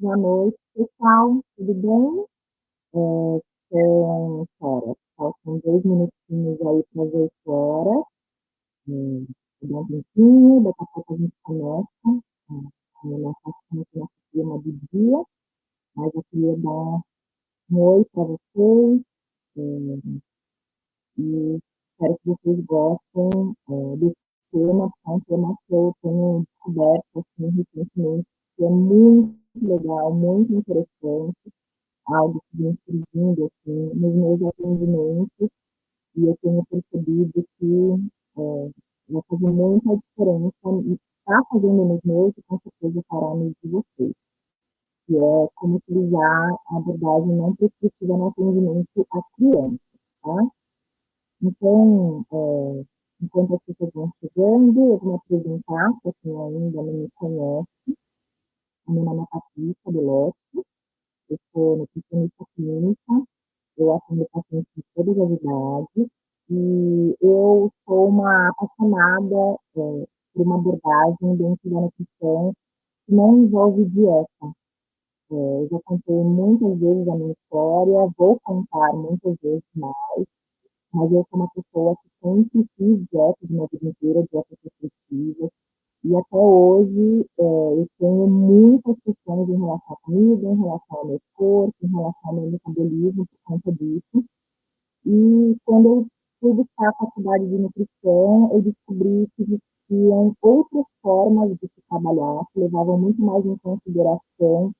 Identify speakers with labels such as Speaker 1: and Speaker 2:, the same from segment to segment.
Speaker 1: Boa noite, pessoal. Tudo bem? Cara, faltam 2 minutinhos aí para as 8 horas. Dá um tempinho, daqui a pouco a gente começa nosso tema do dia. Mas eu queria dar um oi para vocês e espero que vocês gostem desse tema, porque é um tema que eu tenho descoberto assim, recentemente, que é muito legal, muito interessante, algo que vem surgindo assim, nos meus atendimentos, e eu tenho percebido que vai fazer muita diferença, e está fazendo nos meus, e com certeza fará nos de vocês, que é como utilizar a abordagem não prescritiva no atendimento à criança, tá? Então, enquanto as pessoas vão chegando, eu vou me apresentar, para quem ainda não me conhece. Meu nome é Patrícia Belotti, eu sou nutricionista clínica, eu atendo pacientes de todas as idades e eu sou uma apaixonada por uma abordagem dentro da nutrição que não envolve dieta. Eu já contei muitas vezes a minha história, vou contar muitas vezes mais, mas eu sou uma pessoa que sempre fiz dietas na vida inteira, dietas restritivas, e até hoje eu tenho muitas questões em relação à comida, em relação ao meu corpo, em relação ao meu metabolismo por conta disso. E quando eu fui buscar a faculdade de nutrição, eu descobri que existiam outras formas de se trabalhar, que levavam muito mais em consideração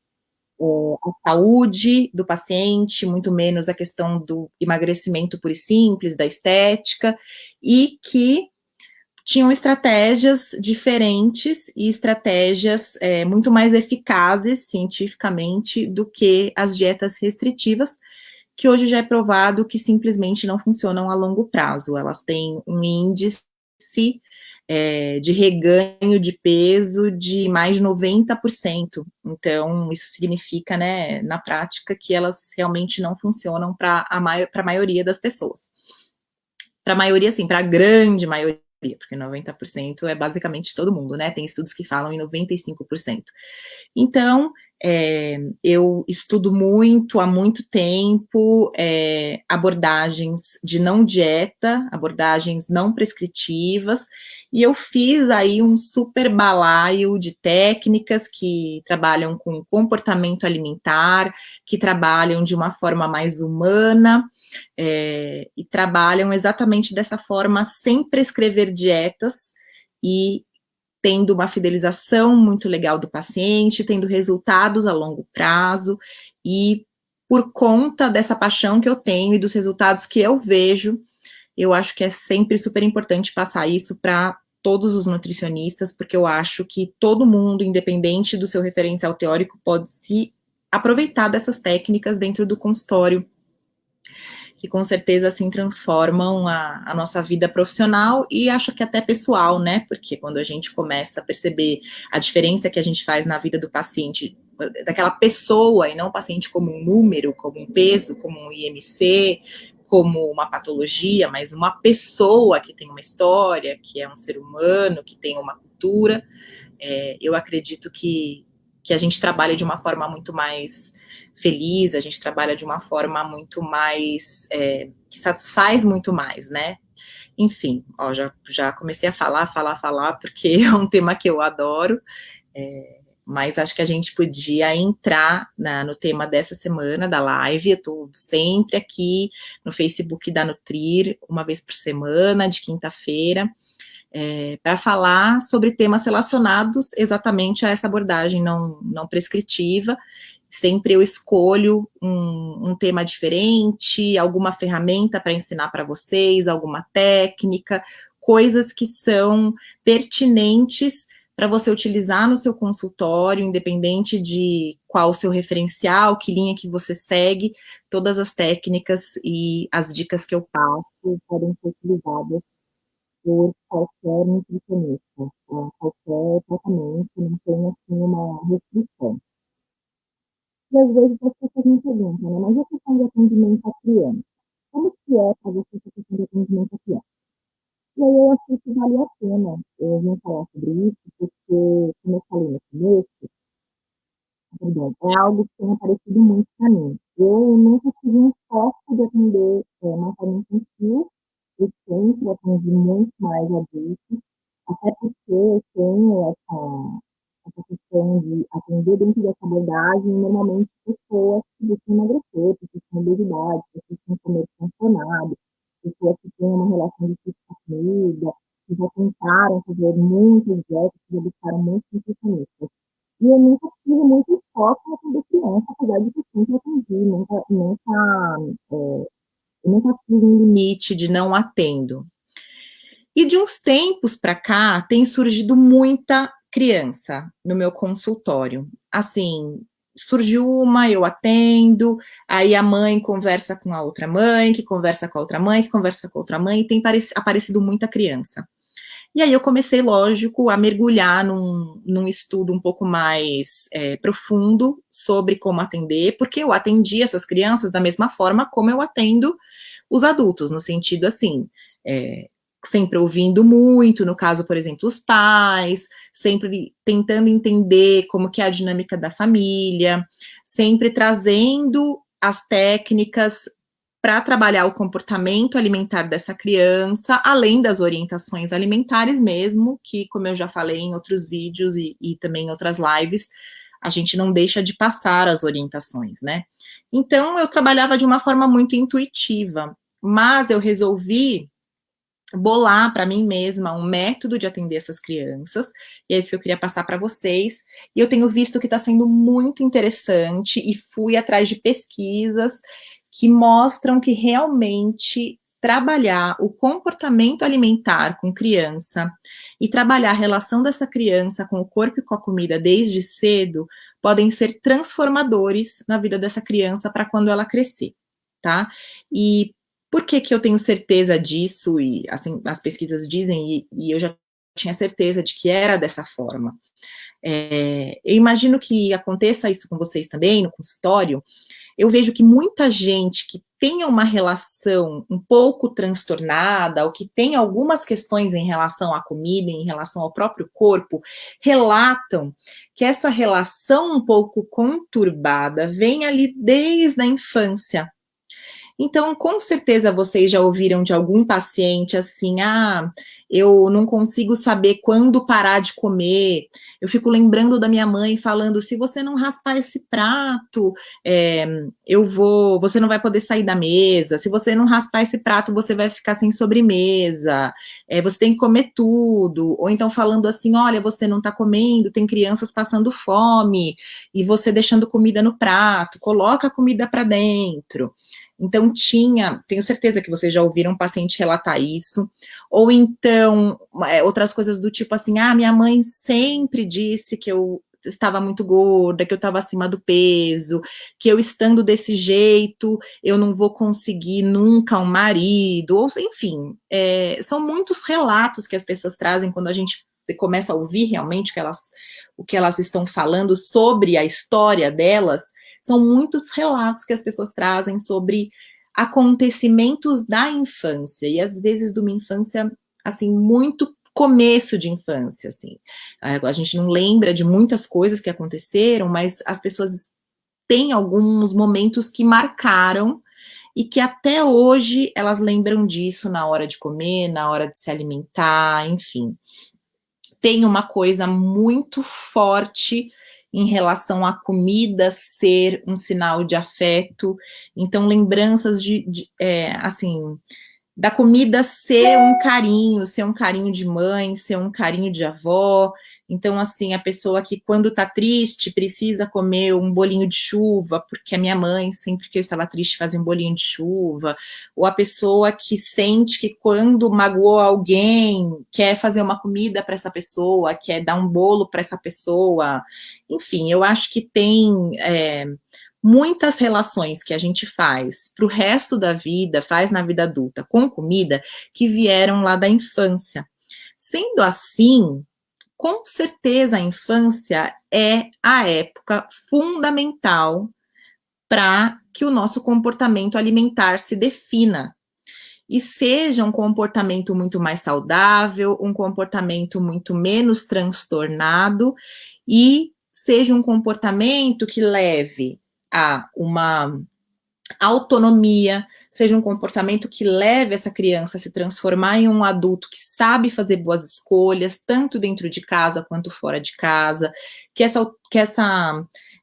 Speaker 1: a saúde do paciente, muito menos a questão do emagrecimento puro e simples, da estética, e que tinham estratégias diferentes e estratégias muito mais eficazes cientificamente do que as dietas restritivas, que hoje já é provado que simplesmente não funcionam a longo prazo. Elas têm um índice de reganho de peso de mais de 90%. Então, isso significa, né, na prática, que elas realmente não funcionam para a maioria das pessoas. Para a maioria, sim, para a grande maioria, porque 90% é basicamente todo mundo, né? Tem estudos que falam em 95%. Então, eu estudo muito, há muito tempo, abordagens de não dieta, abordagens não prescritivas, e eu fiz aí um super balaio de técnicas que trabalham com comportamento alimentar, que trabalham de uma forma mais humana, e trabalham exatamente dessa forma, sem prescrever dietas, e tendo uma fidelização muito legal do paciente, tendo resultados a longo prazo, e por conta dessa paixão que eu tenho e dos resultados que eu vejo, eu acho que é sempre super importante passar isso para todos os nutricionistas, porque eu acho que todo mundo, independente do seu referencial teórico, pode se aproveitar dessas técnicas dentro do consultório, que com certeza assim transformam a nossa vida profissional e acho que até pessoal, né? Porque quando a gente começa a perceber a diferença que a gente faz na vida do paciente, daquela pessoa, e não o paciente como um número, como um peso, como um IMC, como uma patologia, mas uma pessoa que tem uma história, que é um ser humano, que tem uma cultura, eu acredito que a gente trabalha de uma forma muito mais feliz, a gente trabalha de uma forma muito mais, que satisfaz muito mais, né? Enfim, ó, já comecei a falar, porque é um tema que eu adoro, mas acho que a gente podia entrar no tema dessa semana, da live. Eu estou sempre aqui no Facebook da Nutrir, uma vez por semana, de quinta-feira, para falar sobre temas relacionados exatamente a essa abordagem não prescritiva. Sempre eu escolho um tema diferente, alguma ferramenta para ensinar para vocês, alguma técnica, coisas que são pertinentes para você utilizar no seu consultório, independente de qual o seu referencial, que linha que você segue, todas as técnicas e as dicas que eu passo podem ser utilizadas por qualquer nutricionista, qualquer tratamento, não tem assim uma restrição. E às vezes as pessoas me perguntam, né, mas a questão de atendimento à criança, como que é para você essa questão de atendimento à criança? E aí eu achei que valia a pena eu vim falar sobre isso, porque, como eu falei no começo, perdão, é algo que tem aparecido muito para mim. Eu nunca tive um foco de atender materno infantil, eu sempre atendi muito mais adultos, até porque eu tenho essa questão de atender dentro dessa abordagem, normalmente pessoas que buscam emagrecer, pessoas com obesidade, pessoas com comer funcionado, pessoas que têm uma relação difícil com a comida, que já tentaram fazer muitas dietas, que já buscaram muitos nutricionistas. E eu nunca tive muito foco em atender criança, apesar de que sempre atendi, eu nunca tive um limite de não atendo. E de uns tempos para cá, tem surgido muita criança no meu consultório. Assim, surgiu uma, eu atendo, aí a mãe conversa com a outra mãe, que conversa com a outra mãe, que conversa com a outra mãe, e tem aparecido muita criança. E aí eu comecei, lógico, a mergulhar num estudo um pouco mais profundo sobre como atender, porque eu atendi essas crianças da mesma forma como eu atendo os adultos, no sentido assim, sempre ouvindo muito, no caso, por exemplo, os pais, sempre tentando entender como que é a dinâmica da família, sempre trazendo as técnicas para trabalhar o comportamento alimentar dessa criança, além das orientações alimentares mesmo, que, como eu já falei em outros vídeos e também em outras lives, a gente não deixa de passar as orientações, né? Então, eu trabalhava de uma forma muito intuitiva, mas eu resolvi bolar para mim mesma um método de atender essas crianças, e é isso que eu queria passar para vocês, e eu tenho visto que está sendo muito interessante, e fui atrás de pesquisas que mostram que realmente trabalhar o comportamento alimentar com criança e trabalhar a relação dessa criança com o corpo e com a comida desde cedo podem ser transformadores na vida dessa criança para quando ela crescer, tá? E por que que eu tenho certeza disso? E assim, as pesquisas dizem, e eu já tinha certeza de que era dessa forma. Eu imagino que aconteça isso com vocês também, no consultório. Eu vejo que muita gente que tenha uma relação um pouco transtornada, ou que tem algumas questões em relação à comida, em relação ao próprio corpo, relatam que essa relação um pouco conturbada vem ali desde a infância. Então, com certeza vocês já ouviram de algum paciente assim, eu não consigo saber quando parar de comer. Eu fico lembrando da minha mãe falando, se você não raspar esse prato, você não vai poder sair da mesa. Se você não raspar esse prato, você vai ficar sem sobremesa. Você tem que comer tudo. Ou então falando assim, olha, você não está comendo, tem crianças passando fome, e você deixando comida no prato, coloca a comida para dentro. Então, tenho certeza que vocês já ouviram um paciente relatar isso, ou então, outras coisas do tipo assim, minha mãe sempre disse que eu estava muito gorda, que eu estava acima do peso, que eu estando desse jeito, eu não vou conseguir nunca um marido, ou enfim, são muitos relatos que as pessoas trazem quando a gente começa a ouvir realmente o que elas estão falando sobre a história delas. São muitos relatos que as pessoas trazem sobre acontecimentos da infância, e às vezes de uma infância, assim, muito começo de infância, assim. A gente não lembra de muitas coisas que aconteceram, mas as pessoas têm alguns momentos que marcaram e que até hoje elas lembram disso na hora de comer, na hora de se alimentar, enfim. Tem uma coisa muito forte em relação à comida ser um sinal de afeto, então lembranças assim, da comida ser um carinho de mãe, ser um carinho de avó. Então, assim, a pessoa que quando tá triste precisa comer um bolinho de chuva, porque a minha mãe, sempre que eu estava triste, fazia um bolinho de chuva. Ou a pessoa que sente que quando magoou alguém, quer fazer uma comida para essa pessoa, quer dar um bolo para essa pessoa. Enfim, eu acho que tem muitas relações que a gente faz para o resto da vida, faz na vida adulta com comida, que vieram lá da infância. Sendo assim, com certeza a infância é a época fundamental para que o nosso comportamento alimentar se defina e seja um comportamento muito mais saudável, um comportamento muito menos transtornado e
Speaker 2: seja um comportamento que leve a uma autonomia, seja um comportamento que leve essa criança a se transformar em um adulto que sabe fazer boas escolhas, tanto dentro de casa quanto fora de casa, que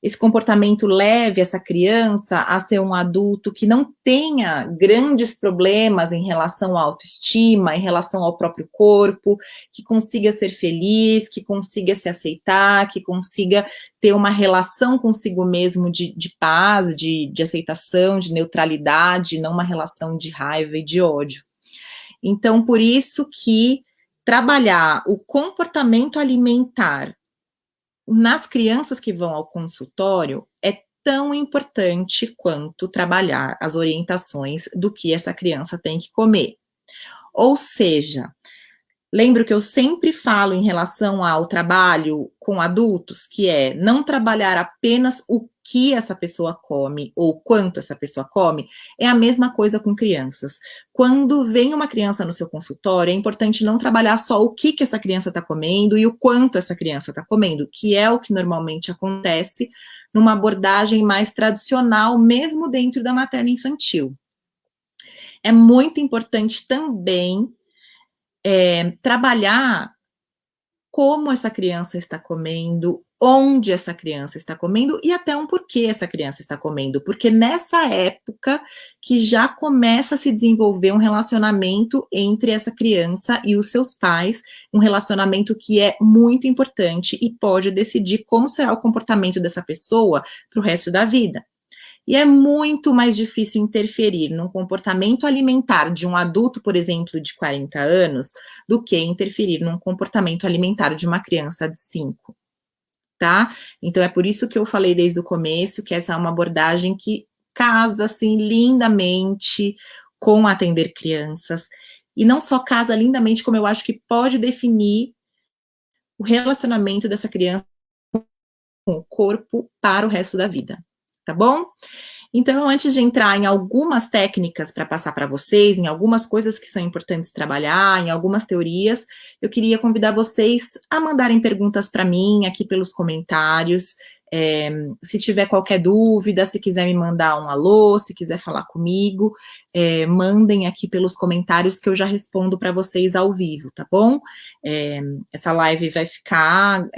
Speaker 2: esse comportamento leve essa criança a ser um adulto que não tenha grandes problemas em relação à autoestima, em relação ao próprio corpo, que consiga ser feliz, que consiga se aceitar, que consiga ter uma relação consigo mesmo de paz, de aceitação, de neutralidade, não uma relação de raiva e de ódio. Então, por isso que trabalhar o comportamento alimentar nas crianças que vão ao consultório é tão importante quanto trabalhar as orientações do que essa criança tem que comer. Ou seja, lembro que eu sempre falo em relação ao trabalho com adultos, que é não trabalhar apenas o que essa pessoa come ou quanto essa pessoa come, é a mesma coisa com crianças. Quando vem uma criança no seu consultório, é importante não trabalhar só o que essa criança está comendo e o quanto essa criança está comendo, que é o que normalmente acontece numa abordagem mais tradicional, mesmo dentro da materna infantil. É muito importante também trabalhar como essa criança está comendo, onde essa criança está comendo e até um porquê essa criança está comendo, porque nessa época que já começa a se desenvolver um relacionamento entre essa criança e os seus pais, um relacionamento que é muito importante e pode decidir como será o comportamento dessa pessoa para o resto da vida. E é muito mais difícil interferir num comportamento alimentar de um adulto, por exemplo, de 40 anos, do que interferir num comportamento alimentar de uma criança de 5, tá? Então, é por isso que eu falei desde o começo que essa é uma abordagem que casa, assim, lindamente com atender crianças. E não só casa lindamente, como eu acho que pode definir o relacionamento dessa criança com o corpo para o resto da vida, tá bom? Então, antes de entrar em algumas técnicas para passar para vocês, em algumas coisas que são importantes trabalhar, em algumas teorias, eu queria convidar vocês a mandarem perguntas para mim aqui pelos comentários. Se tiver qualquer dúvida, se quiser me mandar um alô, se quiser falar comigo, mandem aqui pelos comentários que eu já respondo para vocês ao vivo, tá bom? Essa live vai ficar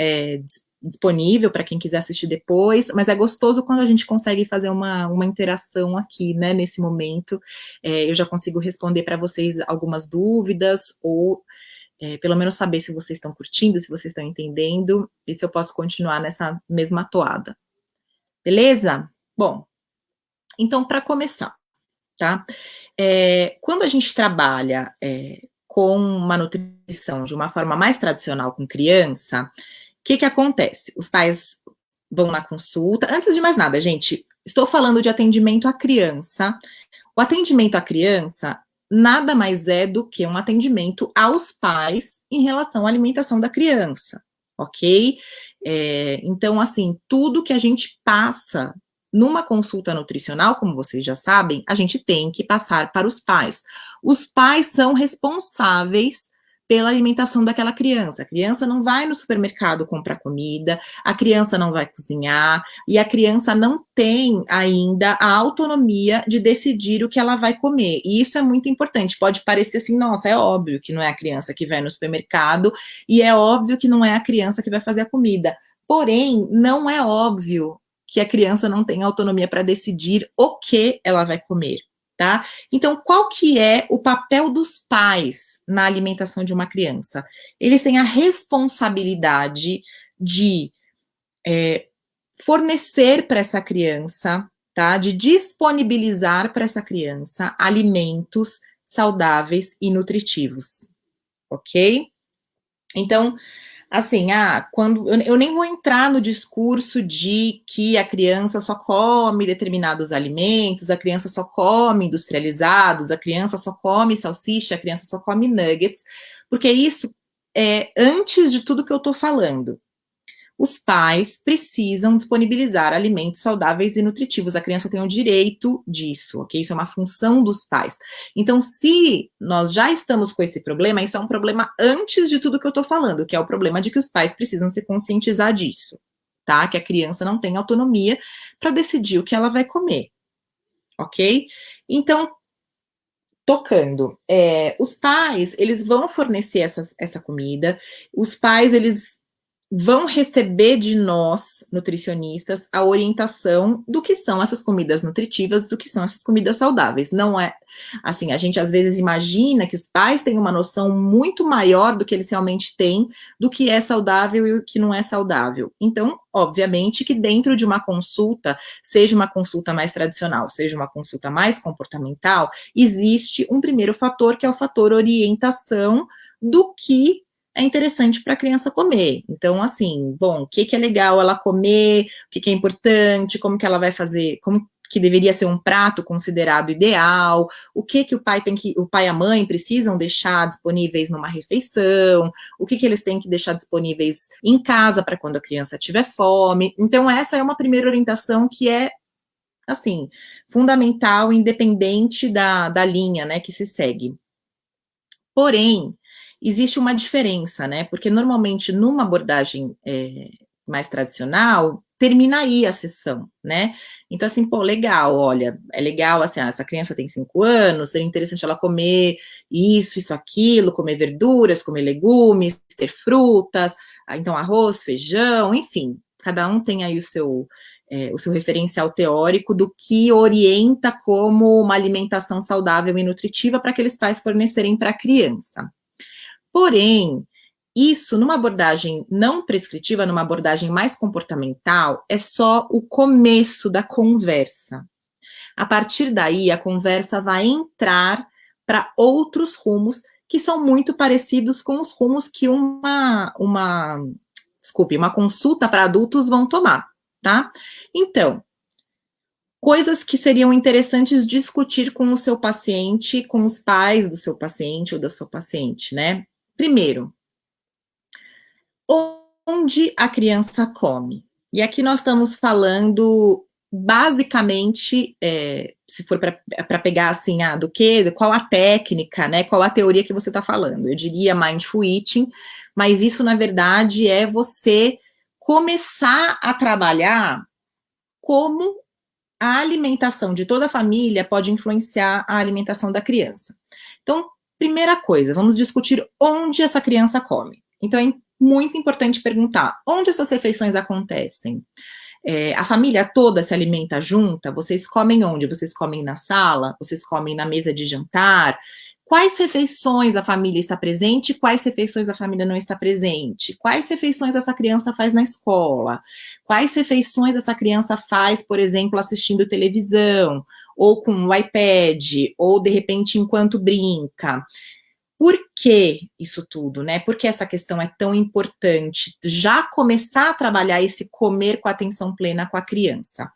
Speaker 2: disponível para quem quiser assistir depois, mas é gostoso quando a gente consegue fazer uma interação aqui, né, nesse momento. Eu já consigo responder para vocês algumas dúvidas, ou pelo menos saber se vocês estão curtindo, se vocês estão entendendo, e se eu posso continuar nessa mesma toada. Beleza? Bom, então, para começar, tá? Quando a gente trabalha com uma nutrição de uma forma mais tradicional com criança, o que acontece? Os pais vão na consulta. Antes de mais nada, gente, estou falando de atendimento à criança. O atendimento à criança nada mais é do que um atendimento aos pais em relação à alimentação da criança, ok? Então, assim, tudo que a gente passa numa consulta nutricional, como vocês já sabem, a gente tem que passar para os pais. Os pais são responsáveis pela alimentação daquela criança. A criança não vai no supermercado comprar comida, a criança não vai cozinhar, e a criança não tem ainda a autonomia de decidir o que ela vai comer. E isso é muito importante. Pode parecer assim, nossa, é óbvio que não é a criança que vai no supermercado, e é óbvio que não é a criança que vai fazer a comida. Porém, não é óbvio que a criança não tem autonomia para decidir o que ela vai comer. Tá? Então, qual que é o papel dos pais na alimentação de uma criança? Eles têm a responsabilidade de fornecer para essa criança, tá? De disponibilizar para essa criança alimentos saudáveis e nutritivos, ok? Então, assim, quando eu nem vou entrar no discurso de que a criança só come determinados alimentos, a criança só come industrializados, a criança só come salsicha, a criança só come nuggets, porque isso é antes de tudo que eu estou falando. Os pais precisam disponibilizar alimentos saudáveis e nutritivos. A criança tem o direito disso, ok? Isso é uma função dos pais. Então, se nós já estamos com esse problema, isso é um problema antes de tudo que eu tô falando, que é o problema de que os pais precisam se conscientizar disso, tá? Que a criança não tem autonomia para decidir o que ela vai comer, ok? Então, tocando, os pais, eles vão fornecer essa comida, os pais, eles vão receber de nós, nutricionistas, a orientação do que são essas comidas nutritivas, do que são essas comidas saudáveis. Não é assim, a gente às vezes imagina que os pais têm uma noção muito maior do que eles realmente têm, do que é saudável e o que não é saudável. Então, obviamente que dentro de uma consulta, seja uma consulta mais tradicional, seja uma consulta mais comportamental, existe um primeiro fator, que é o fator orientação do que é interessante para a criança comer. Então, assim, bom, o que é legal ela comer, o que é importante, como que ela vai fazer, como que deveria ser um prato considerado ideal, o que o pai e a mãe precisam deixar disponíveis numa refeição, o que eles têm que deixar disponíveis em casa para quando a criança tiver fome. Então, essa é uma primeira orientação que é, assim, fundamental, independente da linha, né, que se segue. Porém, existe uma diferença, né? Porque normalmente numa abordagem mais tradicional, termina aí a sessão, né? Então, assim, pô, legal, olha, é legal, assim, essa criança tem 5 anos, seria interessante ela comer isso, aquilo, comer verduras, comer legumes, ter frutas, então arroz, feijão, enfim, cada um tem aí o seu referencial teórico do que orienta como uma alimentação saudável e nutritiva para aqueles pais fornecerem para a criança. Porém, isso, numa abordagem não prescritiva, numa abordagem mais comportamental, é só o começo da conversa. A partir daí, a conversa vai entrar para outros rumos que são muito parecidos com os rumos que uma consulta para adultos vão tomar, tá? Então, coisas que seriam interessantes discutir com o seu paciente, com os pais do seu paciente ou da sua paciente, né? Primeiro, onde a criança come? E aqui nós estamos falando basicamente, se for para pegar assim, do que, qual a técnica, né? Qual a teoria que você está falando? Eu diria mindful eating, mas isso na verdade é você começar a trabalhar como a alimentação de toda a família pode influenciar a alimentação da criança. Então, primeira coisa, vamos discutir onde essa criança come. Então, é muito importante perguntar onde essas refeições acontecem. A família toda se alimenta junta? Vocês comem onde? Vocês comem na sala? Vocês comem na mesa de jantar? Quais refeições a família está presente? Quais refeições a família não está presente? Quais refeições essa criança faz na escola? Quais refeições essa criança faz, por exemplo, assistindo televisão, ou com o iPad, ou de repente enquanto brinca? Por que isso tudo, né? Por que essa questão é tão importante? Já começar a trabalhar esse comer com atenção plena com a criança.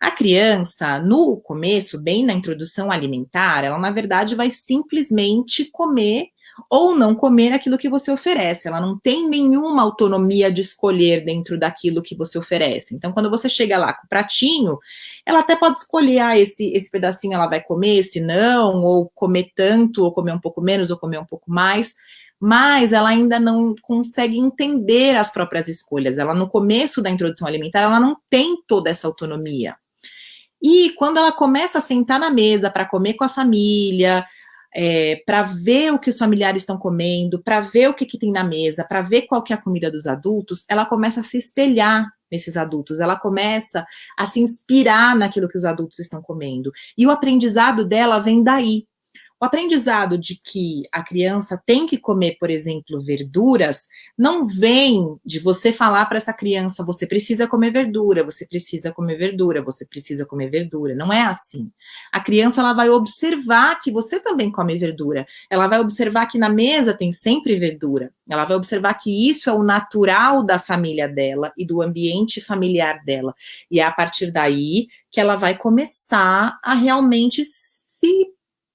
Speaker 2: A criança, no começo, bem na introdução alimentar, ela, na verdade, vai simplesmente comer ou não comer aquilo que você oferece. Ela não tem nenhuma autonomia de escolher dentro daquilo que você oferece. Então, quando você chega lá com o pratinho, ela até pode escolher, esse pedacinho ela vai comer, esse não, ou comer tanto, ou comer um pouco menos, ou comer um pouco mais, mas ela ainda não consegue entender as próprias escolhas. Ela, no começo da introdução alimentar, ela não tem toda essa autonomia. E quando ela começa a sentar na mesa para comer com a família, para ver o que os familiares estão comendo, para ver o que tem na mesa, para ver qual que é a comida dos adultos, ela começa a se espelhar nesses adultos, ela começa a se inspirar naquilo que os adultos estão comendo. E o aprendizado dela vem daí. O aprendizado de que a criança tem que comer, por exemplo, verduras, não vem de você falar para essa criança, você precisa comer verdura, você precisa comer verdura, você precisa comer verdura. Não é assim. A criança, ela vai observar que você também come verdura. Ela vai observar que na mesa tem sempre verdura. Ela vai observar que isso é o natural da família dela e do ambiente familiar dela. E é a partir daí que ela vai começar a realmente se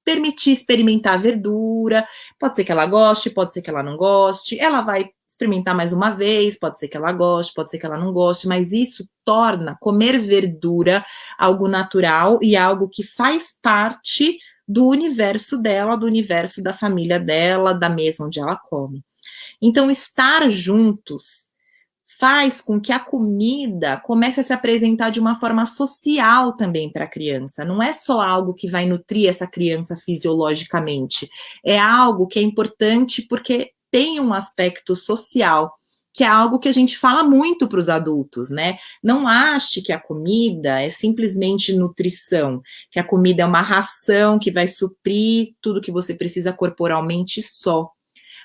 Speaker 2: permitir experimentar a verdura, pode ser que ela goste, pode ser que ela não goste, ela vai experimentar mais uma vez, pode ser que ela goste, pode ser que ela não goste, mas isso torna comer verdura algo natural e algo que faz parte do universo dela, do universo da família dela, da mesa onde ela come. Então, estar juntos faz com que a comida comece a se apresentar de uma forma social também para a criança. Não é só algo que vai nutrir essa criança fisiologicamente, é algo que é importante porque tem um aspecto social, que é algo que a gente fala muito para os adultos, né? Não ache que a comida é simplesmente nutrição, que a comida é uma ração que vai suprir tudo que você precisa corporalmente só.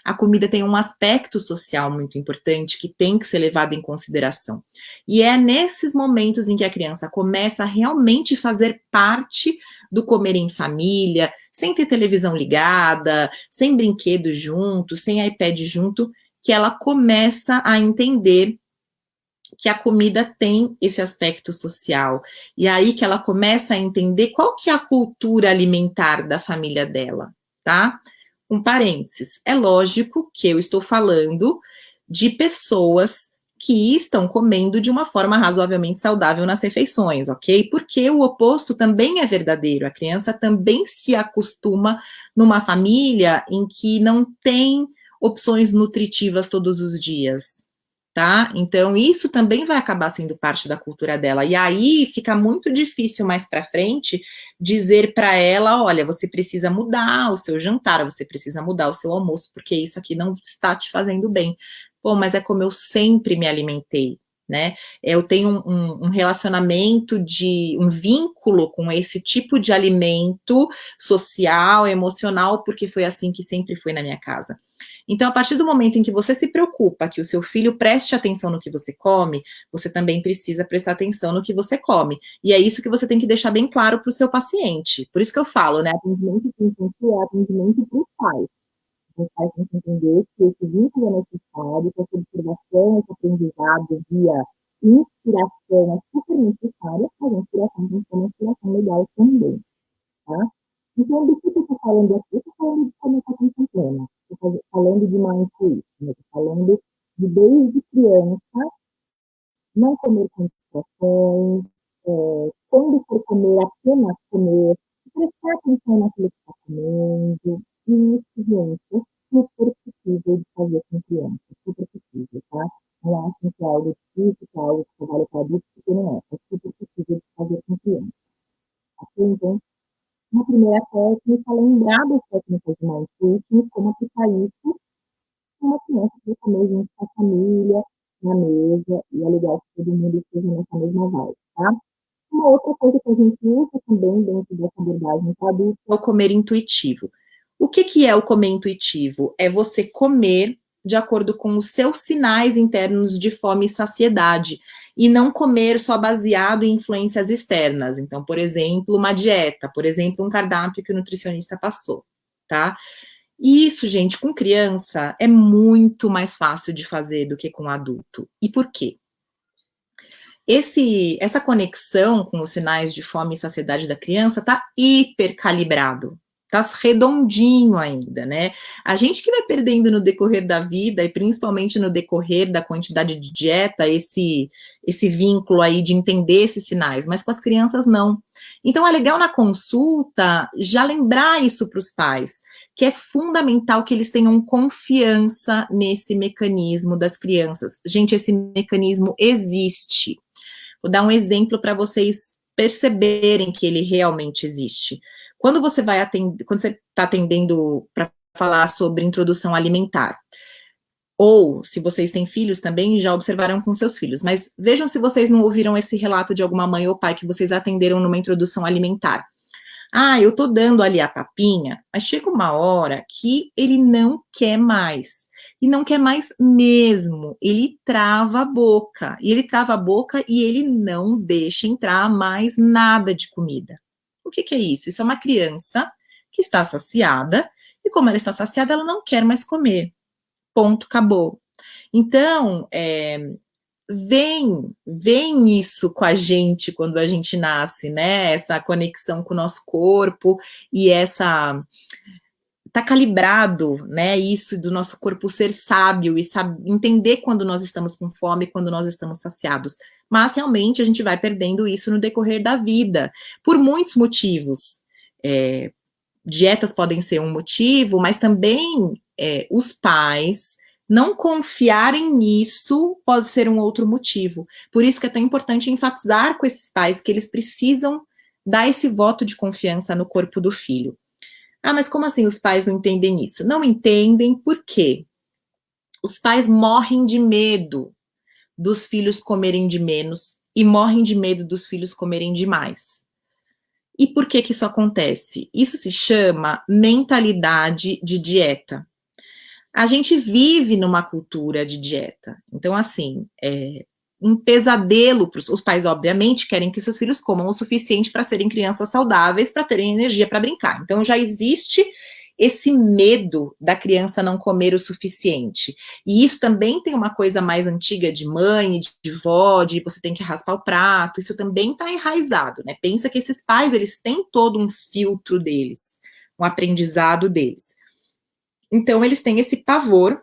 Speaker 2: A comida tem um aspecto social muito importante que tem que ser levado em consideração. E é nesses momentos em que a criança começa a realmente fazer parte do comer em família, sem ter televisão ligada, sem brinquedo junto, sem iPad junto, que ela começa a entender que a comida tem esse aspecto social. E aí que ela começa a entender qual que é a cultura alimentar da família dela, tá? Um parênteses, é lógico que eu estou falando de pessoas que estão comendo de uma forma razoavelmente saudável nas refeições, ok? Porque o oposto também é verdadeiro. A criança também se acostuma numa família em que não tem opções nutritivas todos os dias, tá? Então, isso também vai acabar sendo parte da cultura dela. E aí fica muito difícil mais para frente dizer para ela, olha, você precisa mudar o seu jantar, você precisa mudar o seu almoço, porque isso aqui não está te fazendo bem. Pô, mas é como eu sempre me alimentei, né? Eu tenho um relacionamento um vínculo com esse tipo de alimento social, emocional, porque foi assim que sempre foi na minha casa. Então, a partir do momento em que você se preocupa que o seu filho preste atenção no que você come, você também precisa prestar atenção no que você come. E é isso que você tem que deixar bem claro para o seu paciente. Por isso que eu falo, né?
Speaker 1: Atendimento infantil é atendimento para os pais. Os pais têm que entender que esse vínculo é necessário, que essa observação, esse aprendizado via inspiração é super necessária, mas a inspiração tem que ser uma inspiração legal também, tá? Então, do que eu estou falando aqui? Eu estou falando de comunicação atenção plena, estou falando de mindfulness, estou falando de desde criança não comer com distrações, quando for comer, apenas comer, prestar atenção naquilo que está comendo, e isso, gente, é super possível de fazer com criança, super possível, tá? Não acham que é algo difícil, que é algo que trabalha para adultos, porque não é super possível de fazer com criança. Ok? Então, na primeira técnica, lembrar das técnicas de mindfulness, como aplicar isso com uma criança que vai comer junto com a família, na mesa, e é legal que todo mundo esteja nessa mesma vibe, tá? Uma outra coisa que a gente usa também dentro dessa abordagem para adultos
Speaker 2: é o comer intuitivo. O que é o comer intuitivo? É você comer de acordo com os seus sinais internos de fome e saciedade, e não comer só baseado em influências externas. Então, por exemplo, uma dieta, por exemplo, um cardápio que o nutricionista passou, tá? E isso, gente, com criança é muito mais fácil de fazer do que com adulto. E por quê? Essa conexão com os sinais de fome e saciedade da criança tá hipercalibrado, tá redondinho ainda, né? A gente que vai perdendo no decorrer da vida, e principalmente no decorrer da quantidade de dieta, esse vínculo aí de entender esses sinais, mas com as crianças não. Então é legal na consulta já lembrar isso para os pais, que é fundamental que eles tenham confiança nesse mecanismo das crianças. Gente, esse mecanismo existe. Vou dar um exemplo para vocês perceberem que ele realmente existe. Quando você vai atender, quando você está atendendo para falar sobre introdução alimentar, ou se vocês têm filhos também, já observaram com seus filhos, mas vejam se vocês não ouviram esse relato de alguma mãe ou pai que vocês atenderam numa introdução alimentar. Ah, eu tô dando ali a papinha, mas chega uma hora que ele não quer mais. E não quer mais mesmo. Ele trava a boca. E ele trava a boca e ele não deixa entrar mais nada de comida. O que é isso? Isso é uma criança que está saciada, e como ela está saciada, ela não quer mais comer. Ponto, acabou. Então, vem isso com a gente quando a gente nasce, né? Essa conexão com o nosso corpo e tá calibrado, né? Isso do nosso corpo ser sábio e entender quando nós estamos com fome, quando nós estamos saciados. Mas realmente a gente vai perdendo isso no decorrer da vida, por muitos motivos. Dietas podem ser um motivo, mas também os pais não confiarem nisso pode ser um outro motivo. Por isso que é tão importante enfatizar com esses pais que eles precisam dar esse voto de confiança no corpo do filho. Ah, mas como assim os pais não entendem isso? Não entendem por quê? Os pais morrem de medo dos filhos comerem de menos e morrem de medo dos filhos comerem demais. E por que que isso acontece? Isso se chama mentalidade de dieta. A gente vive numa cultura de dieta. Então, assim, um pesadelo para os pais, obviamente, querem que seus filhos comam o suficiente para serem crianças saudáveis, para terem energia para brincar. Então, já existe esse medo da criança não comer o suficiente. E isso também tem uma coisa mais antiga de mãe, de vó, de você tem que raspar o prato, isso também está enraizado, né? Pensa que esses pais, eles têm todo um filtro deles, um aprendizado deles. Então, eles têm esse pavor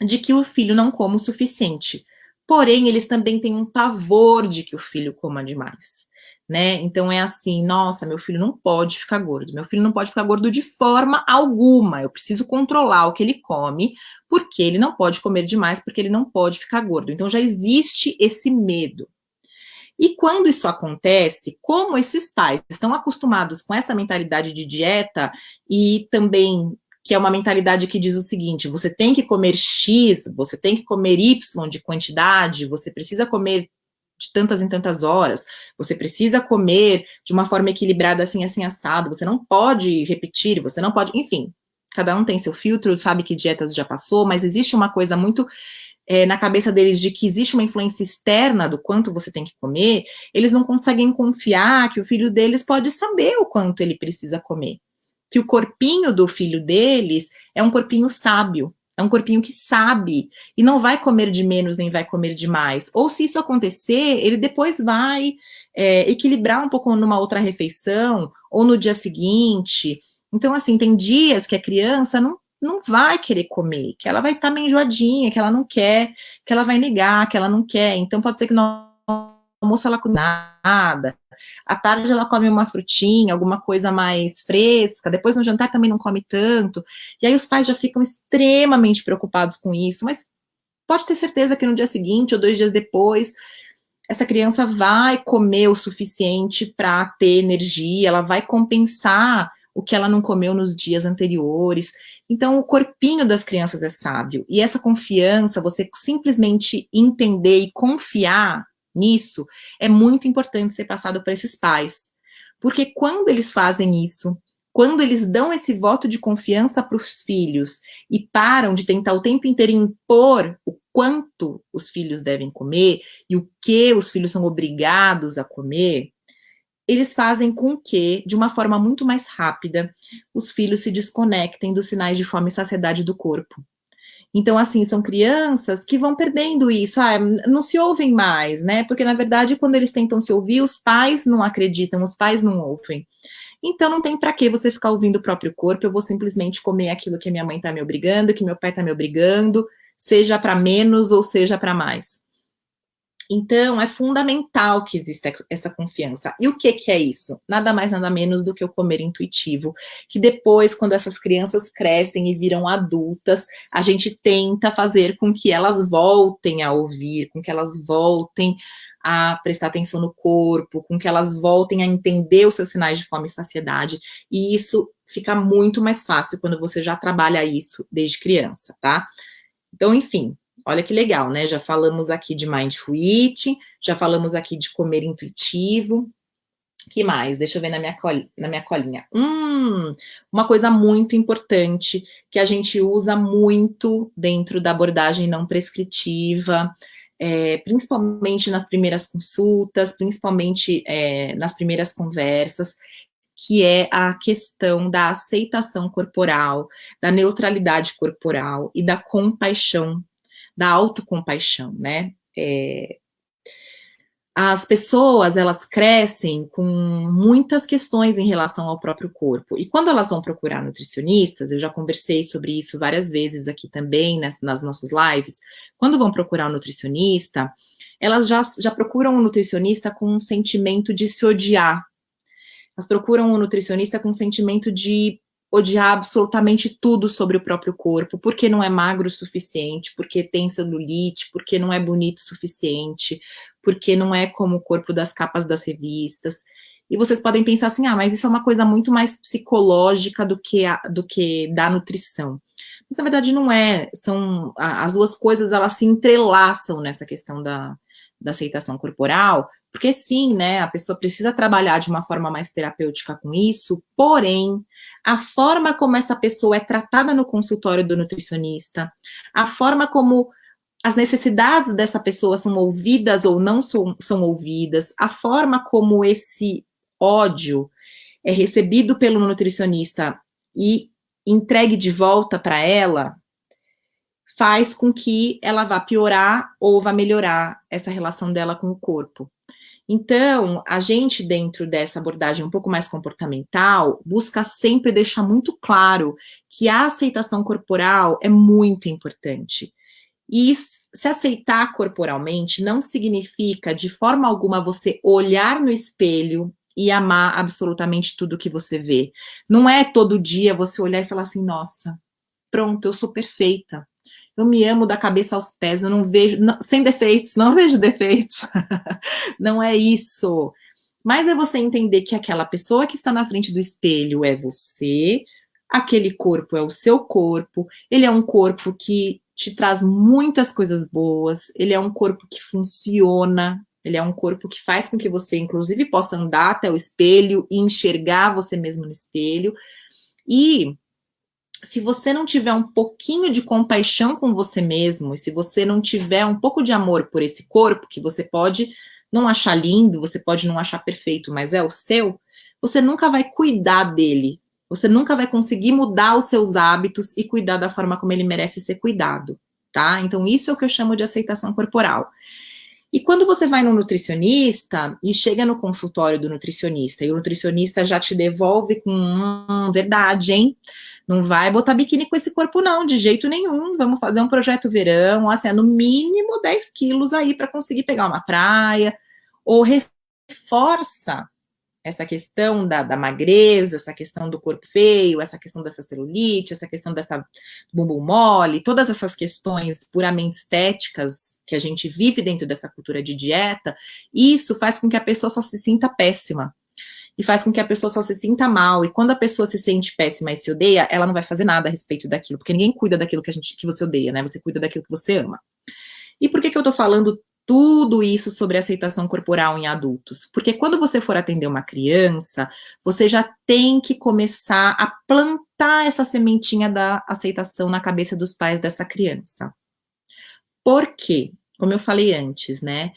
Speaker 2: de que o filho não coma o suficiente. Porém, eles também têm um pavor de que o filho coma demais, né? Então, é assim, nossa, meu filho não pode ficar gordo. Meu filho não pode ficar gordo de forma alguma. Eu preciso controlar o que ele come, porque ele não pode comer demais, porque ele não pode ficar gordo. Então, já existe esse medo. E quando isso acontece, como esses pais estão acostumados com essa mentalidade de dieta e também que é uma mentalidade que diz o seguinte: você tem que comer X, você tem que comer Y de quantidade, você precisa comer de tantas em tantas horas, você precisa comer de uma forma equilibrada assim, assim, assado, você não pode repetir, você não pode, enfim, cada um tem seu filtro, sabe que dietas já passou, mas existe uma coisa muito na cabeça deles de que existe uma influência externa do quanto você tem que comer, eles não conseguem confiar que o filho deles pode saber o quanto ele precisa comer. Que o corpinho do filho deles é um corpinho sábio, é um corpinho que sabe e não vai comer de menos nem vai comer de mais. Ou se isso acontecer, ele depois vai equilibrar um pouco numa outra refeição ou no dia seguinte. Então, assim, tem dias que a criança não vai querer comer, que ela vai estar meio enjoadinha, que ela não quer, que ela vai negar, que ela não quer. Então, pode ser que no almoço ela come nada, à tarde ela come uma frutinha, alguma coisa mais fresca, depois no jantar também não come tanto, e aí os pais já ficam extremamente preocupados com isso, mas pode ter certeza que no dia seguinte ou 2 dias depois, essa criança vai comer o suficiente para ter energia, ela vai compensar o que ela não comeu nos dias anteriores. Então, o corpinho das crianças é sábio. E essa confiança, você simplesmente entender e confiar nisso, é muito importante ser passado para esses pais. Porque quando eles fazem isso, quando eles dão esse voto de confiança para os filhos e param de tentar o tempo inteiro impor o quanto os filhos devem comer e o que os filhos são obrigados a comer, eles fazem com que, de uma forma muito mais rápida, os filhos se desconectem dos sinais de fome e saciedade do corpo. Então, assim, são crianças que vão perdendo isso, não se ouvem mais, né? Porque, na verdade, quando eles tentam se ouvir, os pais não acreditam, os pais não ouvem. Então, não tem para que você ficar ouvindo o próprio corpo, eu vou simplesmente comer aquilo que a minha mãe está me obrigando, que meu pai está me obrigando, seja para menos ou seja para mais. Então, é fundamental que exista essa confiança. E o que é isso? Nada mais, nada menos do que o comer intuitivo, que depois, quando essas crianças crescem e viram adultas, a gente tenta fazer com que elas voltem a ouvir, com que elas voltem a prestar atenção no corpo, com que elas voltem a entender os seus sinais de fome e saciedade. E isso fica muito mais fácil quando você já trabalha isso desde criança, tá? Então, enfim, olha que legal, né? Já falamos aqui de Mindful Eating, já falamos aqui de comer intuitivo. Que mais? Deixa eu ver na minha colinha. Uma coisa muito importante que a gente usa muito dentro da abordagem não prescritiva, principalmente nas primeiras consultas, principalmente nas primeiras conversas, que é a questão da aceitação corporal, da neutralidade corporal e da compaixão, da autocompaixão, né? As pessoas, elas crescem com muitas questões em relação ao próprio corpo, e quando elas vão procurar nutricionistas, eu já conversei sobre isso várias vezes aqui também, nas nossas lives, quando vão procurar um nutricionista, elas já procuram um nutricionista com um sentimento de se odiar, elas procuram um nutricionista com um sentimento de odiar absolutamente tudo sobre o próprio corpo, porque não é magro o suficiente, porque tem celulite, porque não é bonito o suficiente, porque não é como o corpo das capas das revistas. E vocês podem pensar assim, mas isso é uma coisa muito mais psicológica do que da nutrição. Mas na verdade não é, as duas coisas, elas se entrelaçam nessa questão da aceitação corporal, porque sim, né, a pessoa precisa trabalhar de uma forma mais terapêutica com isso, porém, a forma como essa pessoa é tratada no consultório do nutricionista, a forma como as necessidades dessa pessoa são ouvidas ou não são ouvidas, a forma como esse ódio é recebido pelo nutricionista e entregue de volta para ela, faz com que ela vá piorar ou vá melhorar essa relação dela com o corpo. Então, a gente, dentro dessa abordagem um pouco mais comportamental, busca sempre deixar muito claro que a aceitação corporal é muito importante. E se aceitar corporalmente não significa, de forma alguma, você olhar no espelho e amar absolutamente tudo que você vê. Não é todo dia você olhar e falar assim, nossa, pronto, eu sou perfeita. Eu me amo da cabeça aos pés, eu não vejo, sem defeitos, não vejo defeitos. Não é isso. Mas é você entender que aquela pessoa que está na frente do espelho é você, aquele corpo é o seu corpo, ele é um corpo que te traz muitas coisas boas, ele é um corpo que funciona, ele é um corpo que faz com que você, inclusive, possa andar até o espelho e enxergar você mesmo no espelho. E se você não tiver um pouquinho de compaixão com você mesmo, e se você não tiver um pouco de amor por esse corpo, que você pode não achar lindo, você pode não achar perfeito, mas é o seu, você nunca vai cuidar dele. Você nunca vai conseguir mudar os seus hábitos e cuidar da forma como ele merece ser cuidado, tá? Então, isso é o que eu chamo de aceitação corporal. E quando você vai no nutricionista e chega no consultório do nutricionista e o nutricionista já te devolve com verdade, hein? Não vai botar biquíni com esse corpo, não, de jeito nenhum. Vamos fazer um projeto verão, assim, no mínimo 10 quilos aí para conseguir pegar uma praia. Ou reforça essa questão da magreza, essa questão do corpo feio, essa questão dessa celulite, essa questão dessa bumbum mole, todas essas questões puramente estéticas que a gente vive dentro dessa cultura de dieta, isso faz com que a pessoa só se sinta péssima. E faz com que a pessoa só se sinta mal. E quando a pessoa se sente péssima e se odeia, ela não vai fazer nada a respeito daquilo, porque ninguém cuida daquilo que você odeia, né? Você cuida daquilo que você ama. E por que eu tô falando tudo isso sobre aceitação corporal em adultos? Porque quando você for atender uma criança, você já tem que começar a plantar essa sementinha da aceitação na cabeça dos pais dessa criança. Por quê? Como eu falei antes, né?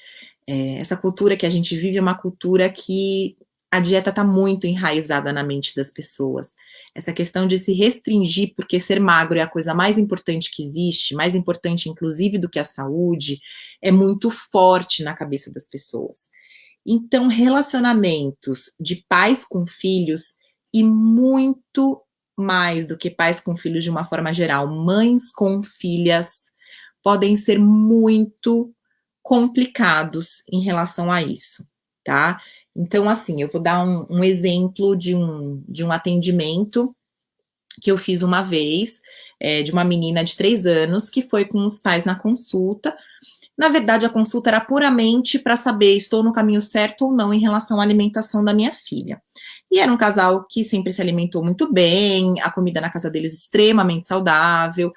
Speaker 2: Essa cultura que a gente vive é uma cultura que a dieta está muito enraizada na mente das pessoas. Essa questão de se restringir, porque ser magro é a coisa mais importante que existe, mais importante, inclusive, do que a saúde, é muito forte na cabeça das pessoas. Então, relacionamentos de pais com filhos, e muito mais do que pais com filhos de uma forma geral, mães com filhas, podem ser muito complicados em relação a isso, tá? Então, assim, eu vou dar um exemplo de um atendimento que eu fiz uma vez, de uma menina de 3 anos que foi com os pais na consulta. Na verdade, a consulta era puramente para saber estou no caminho certo ou não em relação à alimentação da minha filha. E era um casal que sempre se alimentou muito bem, a comida na casa deles extremamente saudável.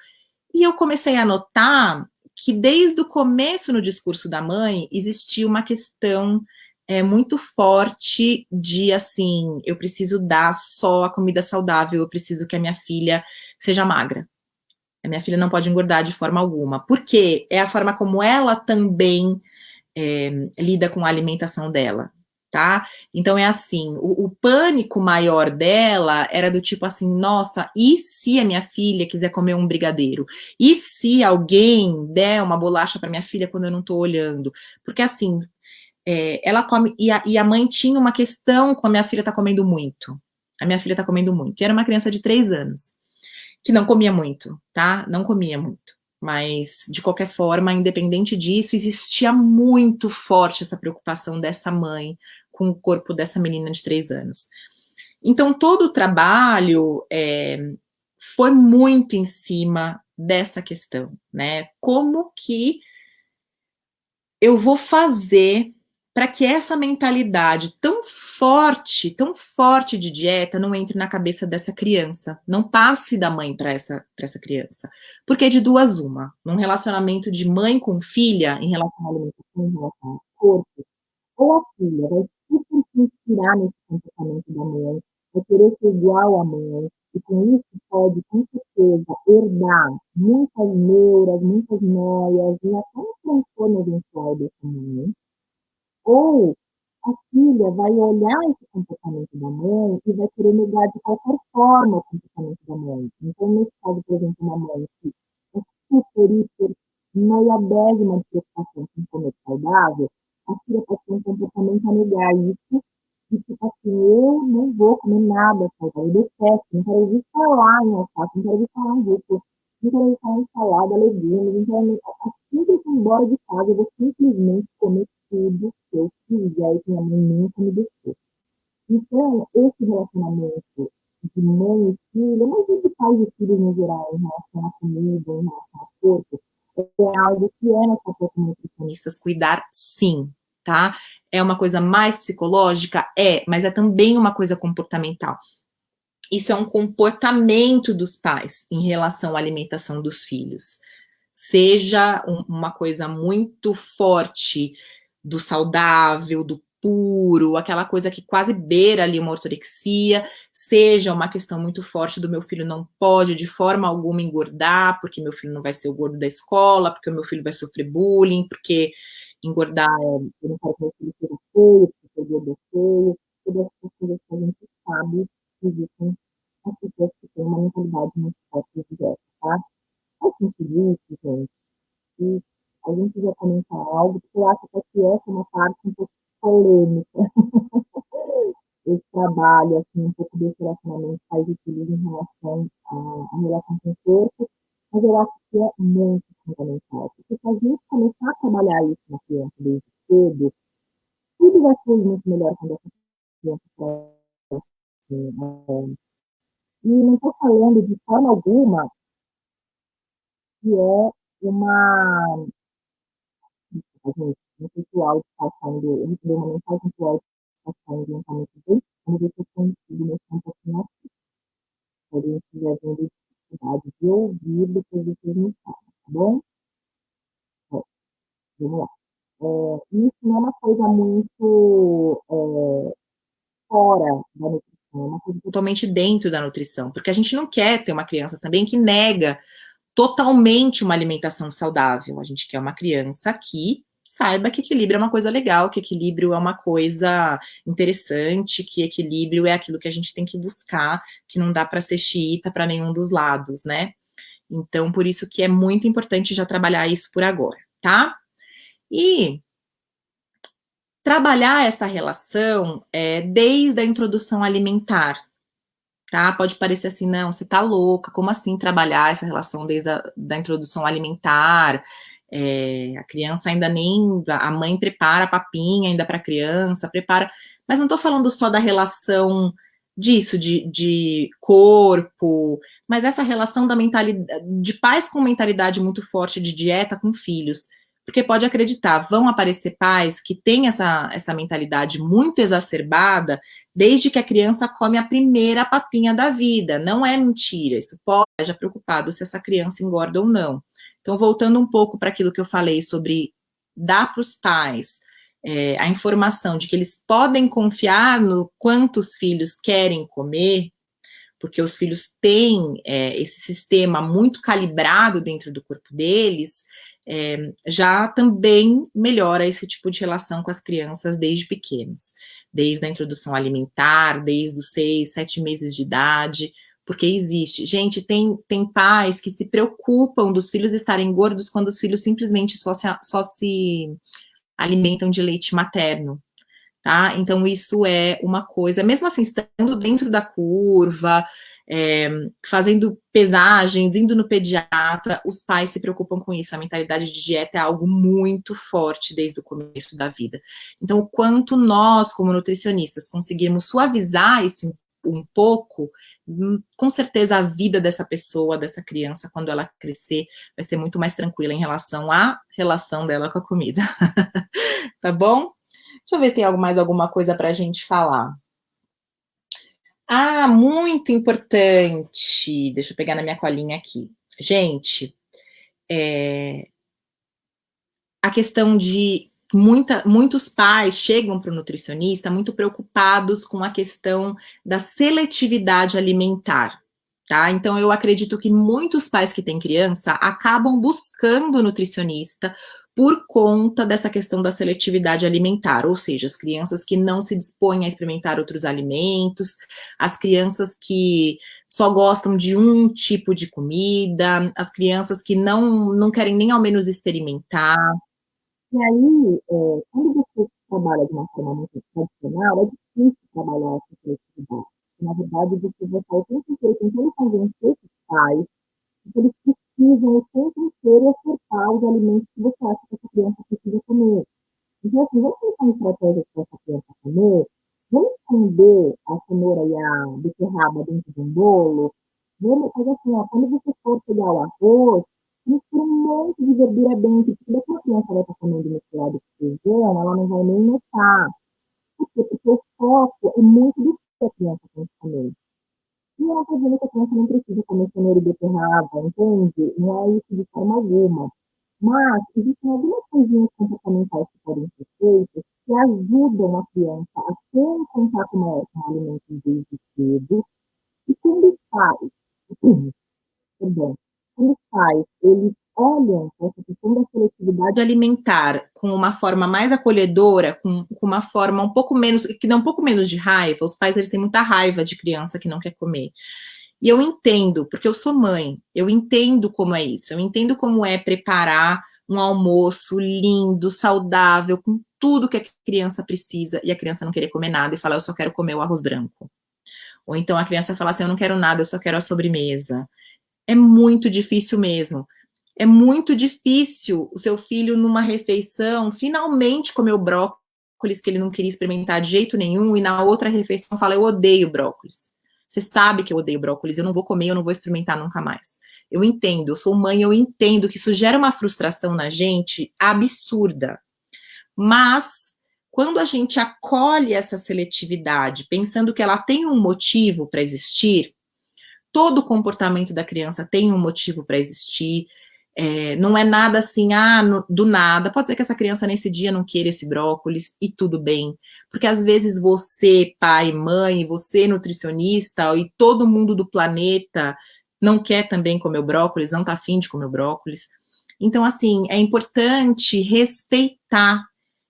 Speaker 2: E eu comecei a notar que desde o começo no discurso da mãe existia uma questão muito forte de assim, eu preciso dar só a comida saudável, eu preciso que a minha filha seja magra. A minha filha não pode engordar de forma alguma. Porque é a forma como ela também lida com a alimentação dela, tá? Então é assim, o pânico maior dela era do tipo assim, nossa, e se a minha filha quiser comer um brigadeiro? E se alguém der uma bolacha para minha filha quando eu não tô olhando? Porque assim, ela come, e a mãe tinha uma questão com a minha filha tá comendo muito. A minha filha tá comendo muito. E era uma criança de 3 anos, que não comia muito, tá? Não comia muito. Mas, de qualquer forma, independente disso, existia muito forte essa preocupação dessa mãe com o corpo dessa menina de 3 anos. Então, todo o trabalho foi muito em cima dessa questão, né? Como que eu vou fazer para que essa mentalidade tão forte de dieta não entre na cabeça dessa criança, não passe da mãe para essa criança. Porque é de duas uma. Num relacionamento de mãe com filha, em relação à alimentação, em relação ao corpo, ou a filha vai super se inspirar nesse comportamento da mãe, vai querer ser igual à mãe, e com isso pode, com certeza, herdar muitas neuras, muitas noias, e até um transtorno eventual dessa mãe. Ou a filha vai olhar esse comportamento da mãe e vai querer negar de qualquer forma o comportamento da mãe. Então, nesse caso, por exemplo, uma mãe que é super, hiper, noiadésima de preocupação com comer saudável, a filha pode ter um comportamento a negar isso e tipo assim, eu não vou comer nada saudável, eu detesto, não quero ouvir falar em alface, não quero ouvir falar em rico, não quero ouvir falar em salada, legumes, então assim que eu for embora de casa, eu vou simplesmente comer tudo que eu quiser e que minha mãe nunca me deixou. Então, esse relacionamento de mãe e filha, mas de pais e filhos no geral, em relação à comida, em relação ao corpo, é algo que é nossa como nutricionistas cuidar, sim, tá? É uma coisa mais psicológica? É, mas é também uma coisa comportamental. Isso é um comportamento dos pais em relação à alimentação dos filhos. Seja uma coisa muito forte do saudável, do puro, aquela coisa que quase beira ali uma ortorexia, seja uma questão muito forte do meu filho não pode de forma alguma engordar, porque meu filho não vai ser o gordo da escola, porque o meu filho vai sofrer bullying, porque engordar, eu não quero que meu filho seja feio, porque o gordo é feio, todas essas coisas que a gente sabe que existem as pessoas que têm uma mentalidade muito forte de dieta, tá? Faz sentido isso, gente? E a gente já comentar algo, porque eu acho até que essa é uma parte um pouco polêmica, esse trabalho, assim, um pouco desse relacionamento faz utiliza em relação à relação com o corpo, mas eu acho que é muito fundamental, porque se a gente começar a trabalhar isso na criança desde cedo, tudo vai ser muito melhor quando essa criança cresce. E não estou falando de forma alguma que é uma. Gente, não sei se o áudio está saindo, eu recebi uma mensagem que o áudio está saindo, não está muito bem, vamos ver se eu consigo mexer um pouquinho aqui. Se alguém estiver vendo dificuldade de ouvir, depois vocês me falam, tá bom? É, vamos lá. Isso não é uma coisa muito fora da nutrição, é uma coisa totalmente dentro da nutrição, porque a gente não quer ter uma criança também que nega totalmente uma alimentação saudável. A gente quer uma criança que saiba que equilíbrio é uma coisa legal, que equilíbrio é uma coisa interessante, que equilíbrio é aquilo que a gente tem que buscar, que não dá para ser xiita para nenhum dos lados, né? Então, por isso que é muito importante já trabalhar isso por agora, tá? E trabalhar essa relação desde a introdução alimentar, tá? Pode parecer assim, não, você tá louca, como assim trabalhar essa relação desde a introdução alimentar? A criança ainda nem, a mãe prepara a papinha ainda para a criança, prepara, mas não estou falando só da relação disso, de corpo, mas essa relação da mentalidade, de pais com mentalidade muito forte de dieta com filhos, porque pode acreditar, vão aparecer pais que têm essa mentalidade muito exacerbada desde que a criança come a primeira papinha da vida. Não é mentira, isso pode já preocupado se essa criança engorda ou não. Então, voltando um pouco para aquilo que eu falei sobre dar para os pais a informação de que eles podem confiar no quanto os filhos querem comer, porque os filhos têm esse sistema muito calibrado dentro do corpo deles, já também melhora esse tipo de relação com as crianças desde pequenos, desde a introdução alimentar, desde os 6, 7 meses de idade, porque existe. Gente, tem pais que se preocupam dos filhos estarem gordos quando os filhos simplesmente só se alimentam de leite materno. Tá? Então, isso é uma coisa, mesmo assim, estando dentro da curva, fazendo pesagens, indo no pediatra, os pais se preocupam com isso. A mentalidade de dieta é algo muito forte desde o começo da vida. Então, o quanto nós, como nutricionistas, conseguirmos suavizar isso um um pouco, com certeza a vida dessa pessoa, dessa criança, quando ela crescer, vai ser muito mais tranquila em relação à relação dela com a comida. Tá bom? Deixa eu ver se tem mais alguma coisa para a gente falar. Ah, muito importante. Deixa eu pegar na minha colinha aqui. Gente, a questão de muitos pais chegam para o nutricionista muito preocupados com a questão da seletividade alimentar. Tá? Então, eu acredito que muitos pais que têm criança acabam buscando nutricionista por conta dessa questão da seletividade alimentar, ou seja, as crianças que não se dispõem a experimentar outros alimentos, as crianças que só gostam de um tipo de comida, as crianças que não querem nem ao menos experimentar.
Speaker 1: E aí, quando você trabalha de uma forma muito tradicional, é difícil trabalhar essa flexibilidade. Na verdade, você vai estar o tempo inteiro tentando convencer esses pais que eles precisam o tempo inteiro acertar os alimentos que você acha que essa criança precisa comer. Então, assim, vamos pensar em estratégias para essa criança comer, vamos esconder a cenoura e a beterraba dentro de um bolo, vamos fazer assim, ó, quando você for pegar o arroz, mistura um monte de verdura dentro, porque depois a criança vai estar comendo misturado com feijão, ela não vai nem notar. Por quê? Porque o foco é muito do que a criança tem que comer. E eu não estou dizendo que a criança não precisa comer cenoura e beterraba, entende? Não é isso de forma alguma. Mas existem algumas coisinhas comportamentais que podem ser feitas que ajudam a criança a ter um contato maior com o alimento desde cedo. E quando os pais, perdão, quando os pais, eles olham essa questão da seletividade
Speaker 2: alimentar com uma forma mais acolhedora, com uma forma um pouco menos, que dá um pouco menos de raiva, os pais eles têm muita raiva de criança que não quer comer. E eu entendo, porque eu sou mãe, eu entendo como é isso, eu entendo como é preparar um almoço lindo, saudável, com tudo que a criança precisa, e a criança não querer comer nada e falar, eu só quero comer o arroz branco. Ou então a criança fala assim, eu não quero nada, eu só quero a sobremesa. É muito difícil mesmo. É muito difícil o seu filho, numa refeição, finalmente comer o brócolis que ele não queria experimentar de jeito nenhum, e na outra refeição fala, eu odeio brócolis. Você sabe que eu odeio brócolis, eu não vou comer, eu não vou experimentar nunca mais. Eu entendo, eu sou mãe, eu entendo que isso gera uma frustração na gente absurda. Mas, quando a gente acolhe essa seletividade, pensando que ela tem um motivo para existir, todo comportamento da criança tem um motivo para existir, não é nada assim, do nada. Pode ser que essa criança nesse dia não queira esse brócolis e tudo bem. Porque às vezes você, pai, mãe, você, nutricionista e todo mundo do planeta não quer também comer o brócolis, não tá afim de comer o brócolis. Então, assim, é importante respeitar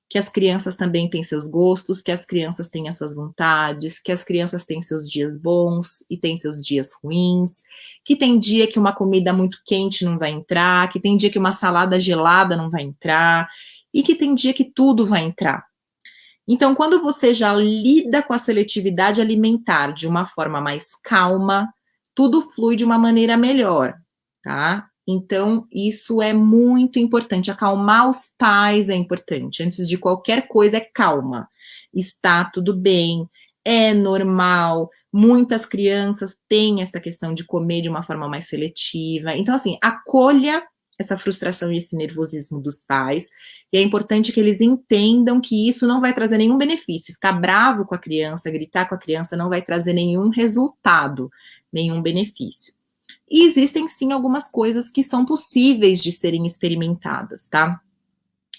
Speaker 2: que as crianças também têm seus gostos, que as crianças têm as suas vontades, que as crianças têm seus dias bons e têm seus dias ruins, que tem dia que uma comida muito quente não vai entrar, que tem dia que uma salada gelada não vai entrar, e que tem dia que tudo vai entrar. Então, quando você já lida com a seletividade alimentar de uma forma mais calma, tudo flui de uma maneira melhor, tá? Então, isso é muito importante. Acalmar os pais é importante. Antes de qualquer coisa, é calma. Está tudo bem, é normal. Muitas crianças têm essa questão de comer de uma forma mais seletiva. Então, assim, acolha essa frustração e esse nervosismo dos pais. E é importante que eles entendam que isso não vai trazer nenhum benefício. Ficar bravo com a criança, gritar com a criança, não vai trazer nenhum resultado, nenhum benefício. E existem sim algumas coisas que são possíveis de serem experimentadas, tá?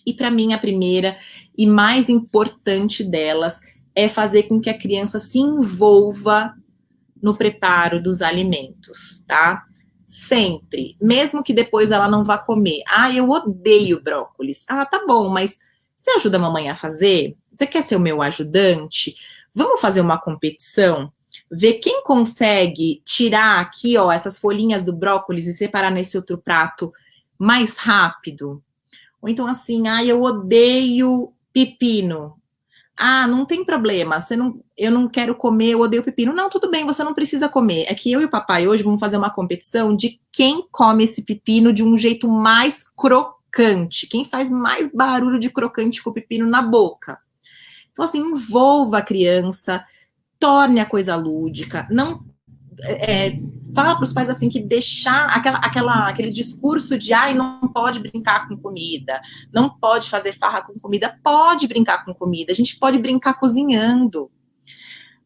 Speaker 2: E para mim a primeira e mais importante delas é fazer com que a criança se envolva no preparo dos alimentos, tá? Sempre, mesmo que depois ela não vá comer. Eu odeio brócolis. Tá bom, mas você ajuda a mamãe a fazer? Você quer ser o meu ajudante? Vamos fazer uma competição? Ver quem consegue tirar aqui, ó, essas folhinhas do brócolis e separar nesse outro prato mais rápido. Ou então assim, eu odeio pepino. Não tem problema, eu não quero comer, eu odeio pepino. Não, tudo bem, você não precisa comer. É que eu e o papai hoje vamos fazer uma competição de quem come esse pepino de um jeito mais crocante, quem faz mais barulho de crocante com o pepino na boca. Então, assim, envolva a criança, torne a coisa lúdica, não fala para os pais assim que deixar aquele discurso de ai, não pode brincar com comida, não pode fazer farra com comida, pode brincar com comida, a gente pode brincar cozinhando,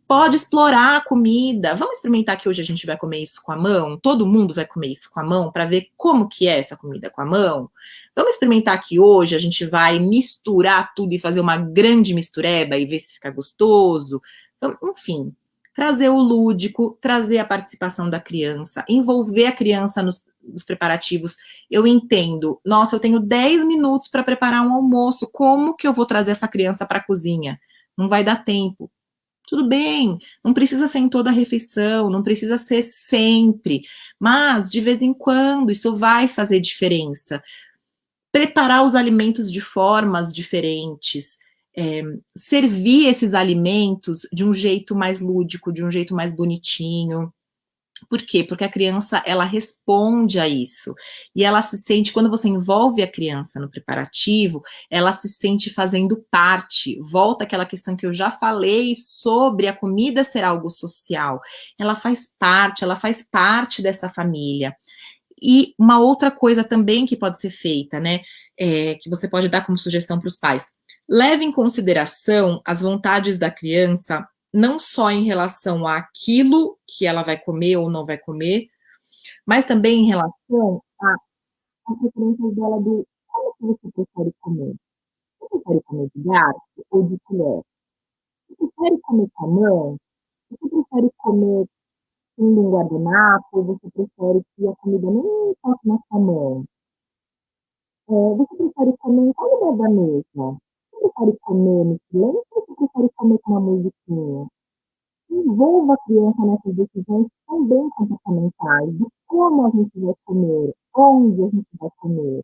Speaker 2: pode explorar a comida. Vamos experimentar que hoje a gente vai comer isso com a mão? Todo mundo vai comer isso com a mão para ver como que é essa comida com a mão? Vamos experimentar que hoje a gente vai misturar tudo e fazer uma grande mistureba e ver se fica gostoso? Então, enfim, trazer o lúdico, trazer a participação da criança, envolver a criança nos preparativos. Eu entendo, nossa, eu tenho 10 minutos para preparar um almoço, como que eu vou trazer essa criança para a cozinha? Não vai dar tempo. Tudo bem, não precisa ser em toda a refeição, não precisa ser sempre, mas de vez em quando isso vai fazer diferença. Preparar os alimentos de formas diferentes, servir esses alimentos de um jeito mais lúdico, de um jeito mais bonitinho. Por quê? Porque a criança, ela responde a isso. E ela se sente, quando você envolve a criança no preparativo, ela se sente fazendo parte. Volta àquela questão que eu já falei sobre a comida ser algo social. Ela faz parte dessa família. E uma outra coisa também que pode ser feita, né, que você pode dar como sugestão para os pais. Leve em consideração as vontades da criança, não só em relação àquilo que ela vai comer ou não vai comer, mas também em relação às preferências dela do como que você prefere comer. Você prefere comer de garfo ou de colher? Você prefere comer com a mão? Você prefere comer com um guardanapo? Ou você prefere que a comida nem toque na sua mão? Você prefere comer em qual lugar da mesa? Você prefere comer no silêncio ou você prefere comer com uma musiquinha? Envolva a criança nessas decisões também comportamentais, de como a gente vai comer, onde a gente vai comer.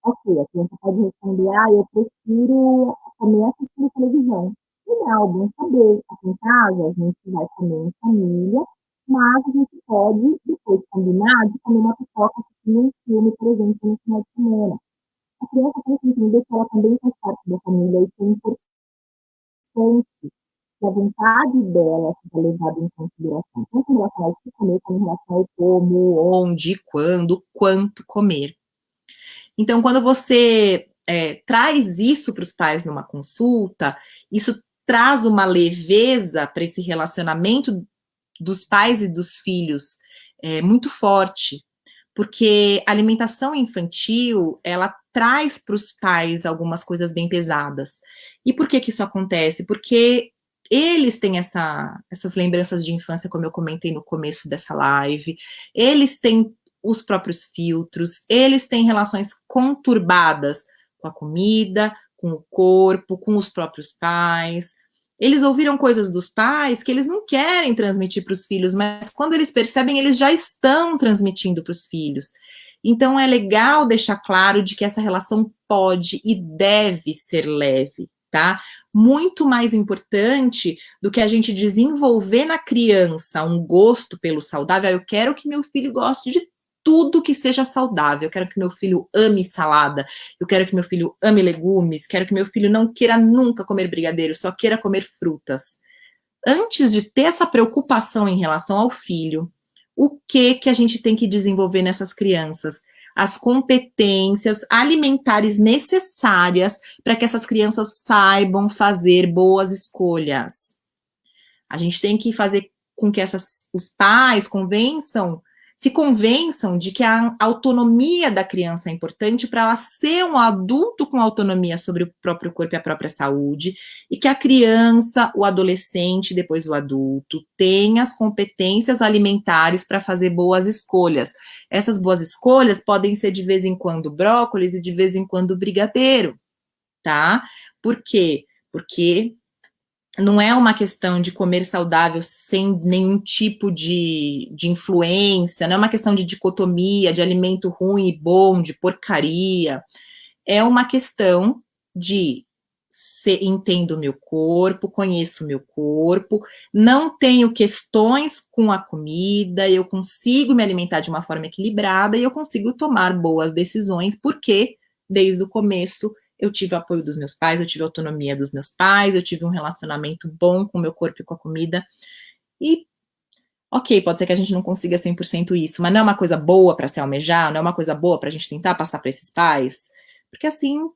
Speaker 2: Ok, a criança pode responder, eu prefiro comer assistindo televisão. Legal, bom saber. Aqui em casa a gente vai comer em família, mas a gente pode depois combinar de comer uma pipoca assistindo um filme, por exemplo, no final de semana. A criança tem que entender que ela também faz parte da família e que é importante que a vontade dela seja levada em consideração, tanto em relação ao que comer, como em relação ao como, onde, quando, quanto comer. Então, quando você traz isso para os pais numa consulta, isso traz uma leveza para esse relacionamento dos pais e dos filhos muito forte, porque a alimentação infantil, ela traz para os pais algumas coisas bem pesadas. E por que que isso acontece? Porque eles têm essas lembranças de infância, como eu comentei no começo dessa live, eles têm os próprios filtros, eles têm relações conturbadas com a comida, com o corpo, com os próprios pais. Eles ouviram coisas dos pais que eles não querem transmitir para os filhos, mas quando eles percebem, eles já estão transmitindo para os filhos. Então é legal deixar claro de que essa relação pode e deve ser leve, tá? Muito mais importante do que a gente desenvolver na criança um gosto pelo saudável. Eu quero que meu filho goste de tudo que seja saudável. Eu quero que meu filho ame salada, eu quero que meu filho ame legumes, quero que meu filho não queira nunca comer brigadeiro, só queira comer frutas. Antes de ter essa preocupação em relação ao filho, o que a gente tem que desenvolver nessas crianças? As competências alimentares necessárias para que essas crianças saibam fazer boas escolhas. A gente tem que fazer com que os pais se convençam de que a autonomia da criança é importante para ela ser um adulto com autonomia sobre o próprio corpo e a própria saúde, e que a criança, o adolescente, depois o adulto, tenha as competências alimentares para fazer boas escolhas. Essas boas escolhas podem ser de vez em quando brócolis e de vez em quando brigadeiro, tá? Por quê? Porque não é uma questão de comer saudável sem nenhum tipo de influência, não é uma questão de dicotomia, de alimento ruim e bom, de porcaria. É uma questão de entendo o meu corpo, conheço o meu corpo, não tenho questões com a comida, eu consigo me alimentar de uma forma equilibrada e eu consigo tomar boas decisões, porque desde o começo eu tive o apoio dos meus pais, eu tive a autonomia dos meus pais, eu tive um relacionamento bom com o meu corpo e com a comida. E, ok, pode ser que a gente não consiga 100% isso, mas não é uma coisa boa para se almejar, não é uma coisa boa para a gente tentar passar para esses pais? Porque assim,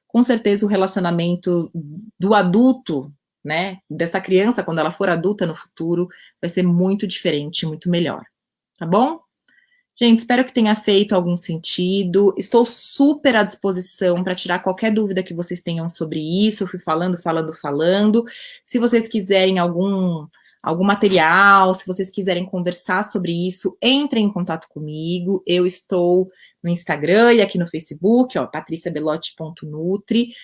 Speaker 2: com certeza o relacionamento do adulto, né, dessa criança, quando ela for adulta no futuro, vai ser muito diferente, muito melhor. Tá bom? Gente, espero que tenha feito algum sentido. Estou super à disposição para tirar qualquer dúvida que vocês tenham sobre isso. Eu fui falando, falando, falando. Se vocês quiserem algum material, se vocês quiserem conversar sobre isso, entrem em contato comigo. Eu estou no Instagram e aqui no Facebook, ó, patriciabelotti.nutri.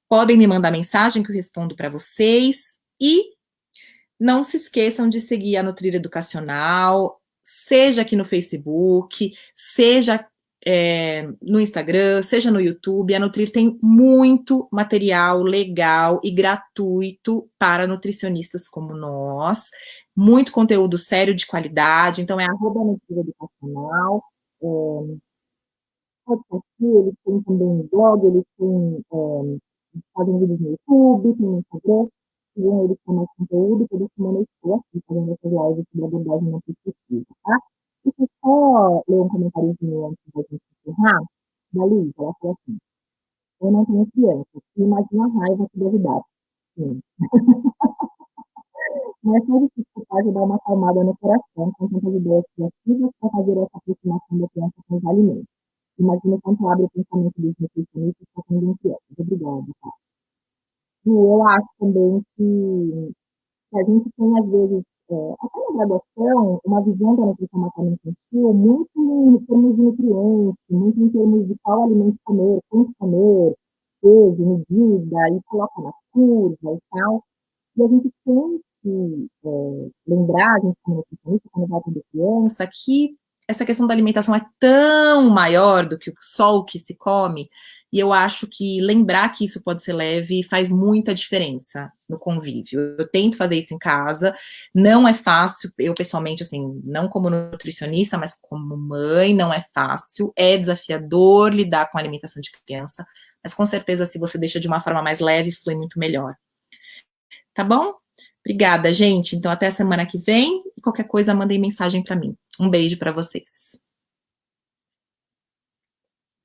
Speaker 2: Podem me mandar mensagem que eu respondo para vocês. E não se esqueçam de seguir a Nutrir Educacional, seja aqui no Facebook, seja no Instagram, seja no YouTube. A Nutrir tem muito material legal e gratuito para nutricionistas como nós, muito conteúdo sério de qualidade, então é @Nutrir Educacional. Podcast, eles têm também blog, eles têm, fazem vídeos no YouTube, tem no Instagram, sigam eles com mais conteúdo, toda semana eu estou aqui fazendo essas lives sobre abordagem não prescritiva, tá? Deixa eu só ler um comentáriozinho antes da gente encerrar, da Luísa, ela falou assim, eu não tenho criança, imagina a raiva que deve dar. Sim. Mas é só de escutar já dá uma acalmada no coração, com tantas ideias criativas para fazer essa aproximação da criança com os alimentos. Imagina quanto abre o pensamento dos nutricionistas para quem criança. Muito obrigada, tá? E eu acho também que a gente tem, às vezes, até na graduação, uma visão da nutrição materno-infantil muito em termos de nutrientes, muito em termos de qual alimento comer, quanto comer, peso, medida, e coloca na curva e tal. E a gente tem que lembrar, a gente como nutricionista, quando vai atender criança, que essa questão da alimentação é tão maior do que só o que se come, e eu acho que lembrar que isso pode ser leve faz muita diferença no convívio. Eu tento fazer isso em casa, não é fácil, eu pessoalmente, assim, não como nutricionista, mas como mãe, não é fácil, é desafiador lidar com a alimentação de criança, mas com certeza se você deixa de uma forma mais leve, flui muito melhor. Tá bom? Obrigada, gente. Então, até a semana que vem. E qualquer coisa, mandem mensagem para mim. Um beijo para vocês.